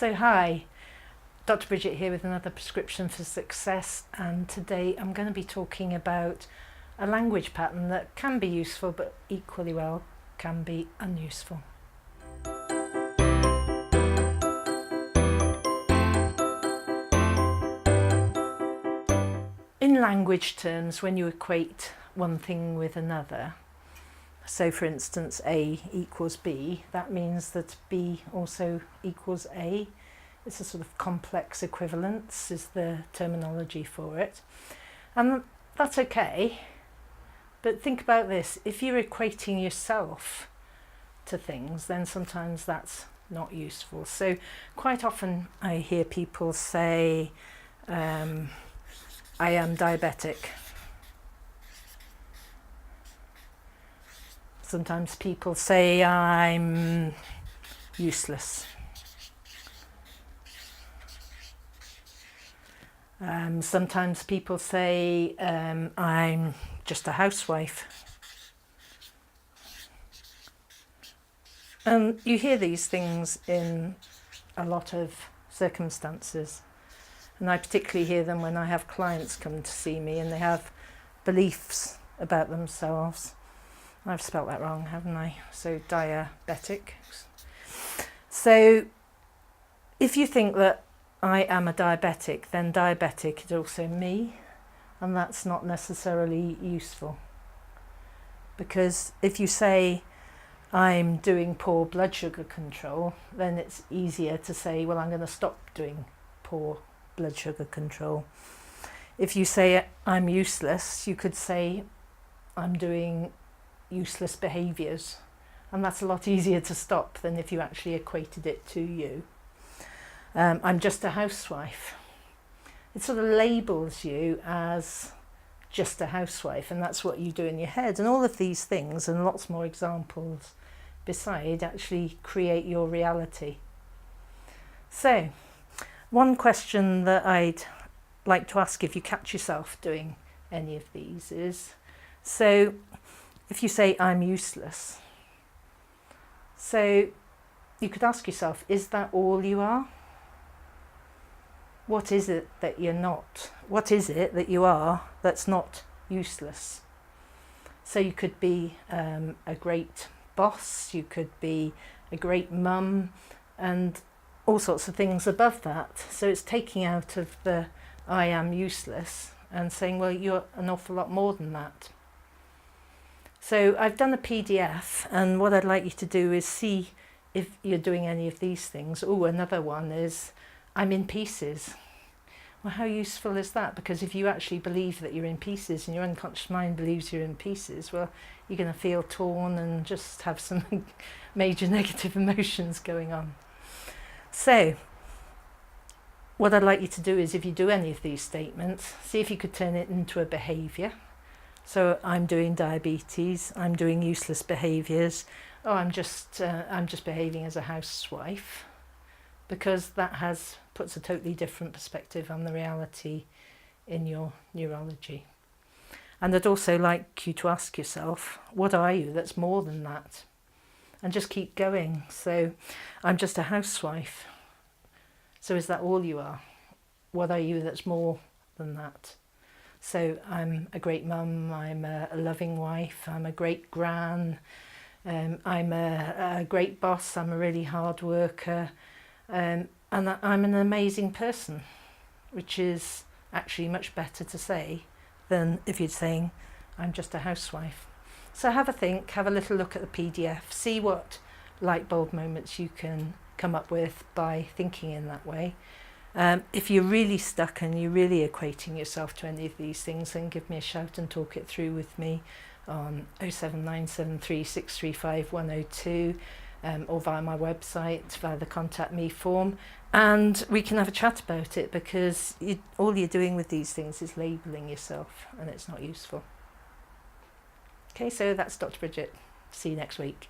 So hi, Dr. Bridget here with another prescription for success, and today I'm going to be talking about a language pattern that can be useful but equally well can be unuseful. In language terms, when you equate one thing with another, so for instance A equals B, that means that B also equals A. It's a sort of complex equivalence is the terminology for it. And that's okay, but think about this. If you're equating yourself to things, then sometimes that's not useful. So quite often I hear people say, I am diabetic. Sometimes people say I'm useless. Sometimes people say I'm just a housewife. And you hear these things in a lot of circumstances. And I particularly hear them when I have clients come to see me and they have beliefs about themselves. I've spelt that wrong, haven't I? So diabetic. So if you think that I am a diabetic, then diabetic is also me, and that's not necessarily useful. Because if you say I'm doing poor blood sugar control, then it's easier to say, well, I'm going to stop doing poor blood sugar control. If you say I'm useless, you could say I'm doing useless behaviours, and that's a lot easier to stop than if you actually equated it to you. I'm just a housewife. It sort of labels you as just a housewife, and that's what you do in your head. And all of these things and lots more examples beside actually create your reality. So one question that I'd like to ask if you catch yourself doing any of these is, so if you say I'm useless, so you could ask yourself, is that all you are? What is it that you're not? What is it that you are that's not useless? So you could be a great boss, you could be a great mum, and all sorts of things above that. So it's taking out of the I am useless and saying, well, you're an awful lot more than that. So I've done a PDF, and what I'd like you to do is see if you're doing any of these things. Oh, another one is I'm in pieces. Well, how useful is that? Because if you actually believe that you're in pieces and your unconscious mind believes you're in pieces, well, you're going to feel torn and just have some major negative emotions going on. So what I'd like you to do is, if you do any of these statements, see if you could turn it into a behaviour. So I'm doing diabetes, I'm doing useless behaviours, oh, I'm just behaving as a housewife, because that puts a totally different perspective on the reality in your neurology. And I'd also like you to ask yourself, what are you that's more than that? And just keep going. So I'm just a housewife. So is that all you are? What are you that's more than that? So I'm a great mum, I'm a loving wife, I'm a great gran, I'm a great boss, I'm a really hard worker, and I'm an amazing person, which is actually much better to say than if you're saying I'm just a housewife. So have a think, have a little look at the PDF, see what light bulb moments you can come up with by thinking in that way. If you're really stuck and you're really equating yourself to any of these things, then give me a shout and talk it through with me on 07973 635 102 or via my website, via the contact me form, and we can have a chat about it, because all you're doing with these things is labelling yourself, and it's not useful. Okay, so that's Dr. Bridget. See you next week.